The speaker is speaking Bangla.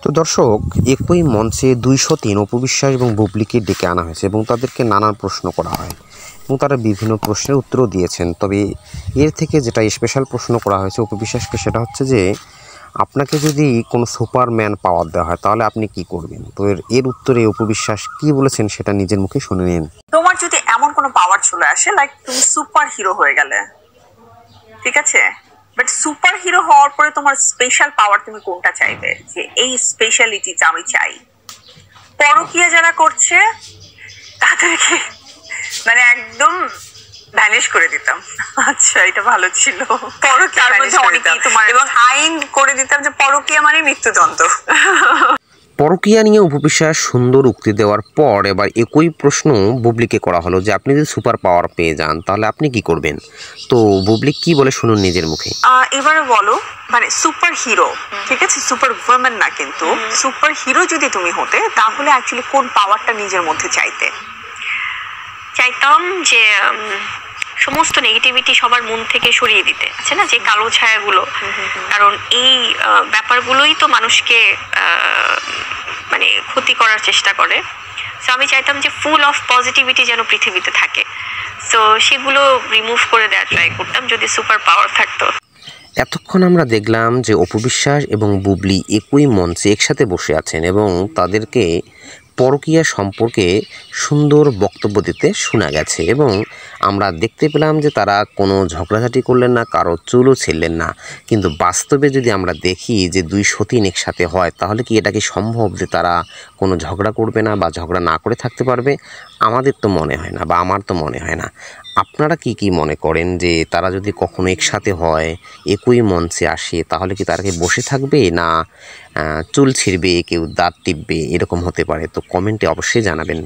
তো দর্শক, একই মঞ্চে ২০৩ অপবিশ্বাস এবং বুবলিকে ডেকে আনা হয়েছে এবং তাদেরকে নানান প্রশ্ন করা হয় এবং তারা বিভিন্ন প্রশ্নের উত্তরও দিয়েছেন। তবে এর থেকে যেটা স্পেশাল প্রশ্ন করা হয়েছে অপবিশ্বাসকে, সেটা হচ্ছে যে আপনাকে যদি কোনো সুপারম্যান পাওয়ার দেওয়া হয় তাহলে আপনি কি করবেন। তো এর উত্তরে অপবিশ্বাস কি বলেছেন সেটা নিজের মুখে শুনে নিন। তোমার যদি এমন কোনো পাওয়ার চলে আসে, লাইক তুমি সুপার হিরো হয়ে গেলে, ঠিক আছে, বাট সুপার হিরো হওয়ার পরে তোমার স্পেশাল পাওয়ার তুমি কোনটা চাইবে? যে এই স্পেশালিটিটা আমি চাই। পরকীয়া যারা করছে তাদেরকে মানে একদম ভ্যানিশ করে দিতাম। আচ্ছা, এটা ভালো ছিল। পরকীয়ার মধ্যে অনেকেই তোমার এবং আইন করে দিতাম যে পরকীয়া মানে মৃত্যুদণ্ড। পরকীয়া নিয়ে অপবিশ্বাস সুন্দর উক্তি দেওয়ার পর এবার একই প্রশ্ন বুবলিকে করা হলো যে আপনি যদি সুপার পাওয়ার পেয়ে যান তাহলে আপনি কি করবেন। তো বুবলি কি বলে শুনুন নিজের মুখে। এবারে বলো, মানে সুপার হিরো, ঠিক আছে, সুপার ওমেন না, কিন্তু সুপার হিরো যদি তুমি হতে তাহলে অ্যাকচুয়ালি কোন পাওয়ারটা নিজের মধ্যে চাইতে? চাইতাম যে সমস্ত নেগেটিভিটি সবার মন থেকে সরিয়ে দিতে, আছে না যে কালো ছায়াগুলো, কারণ এই ব্যাপারগুলোই তো মানুষকে মানে ক্ষতি করার চেষ্টা করে। সো আমি চাইতাম যে ফুল অফ পজিটিভিটি যেন পৃথিবীতে থাকে, সো সেগুলো রিমুভ করে দেওয়ার ট্রাই করতাম যদি সুপার পাওয়ার থাকতো। এতক্ষণ আমরা দেখলাম যে অপবিশ্বাস এবং বুবলি একই মঞ্চে একসাথে বসে আছেন এবং তাদেরকে পরকীয়া সম্পর্কে সুন্দর বক্তব্য দিতে শোনা গেছে এবং আমরা দেখতে পেলাম যে তারা কোনো ঝগড়াঝাটি করলেন না, কারো চুলও ছিঁড়লেন না। কিন্তু বাস্তবে যদি আমরা দেখি যে দুই সতীন একসাথে হয় তাহলে কি এটা কি সম্ভব যে তারা কোনো ঝগড়া করবে না বা ঝগড়া না করে থাকতে পারবে? আমাদের তো মনে হয় না, বা আমার তো মনে হয় না। আপনারা কি মনে করেন যে তারা যদি কখনো একসাথে হয়, একই মঞ্চে আসে, তাহলে কি তারা কি বসে থাকবে, না চুল ছিঁড়বে, কেউ দাঁত টিপবে, এরকম হতে পারে? তো কমেন্টে অবশ্যই জানাবেন।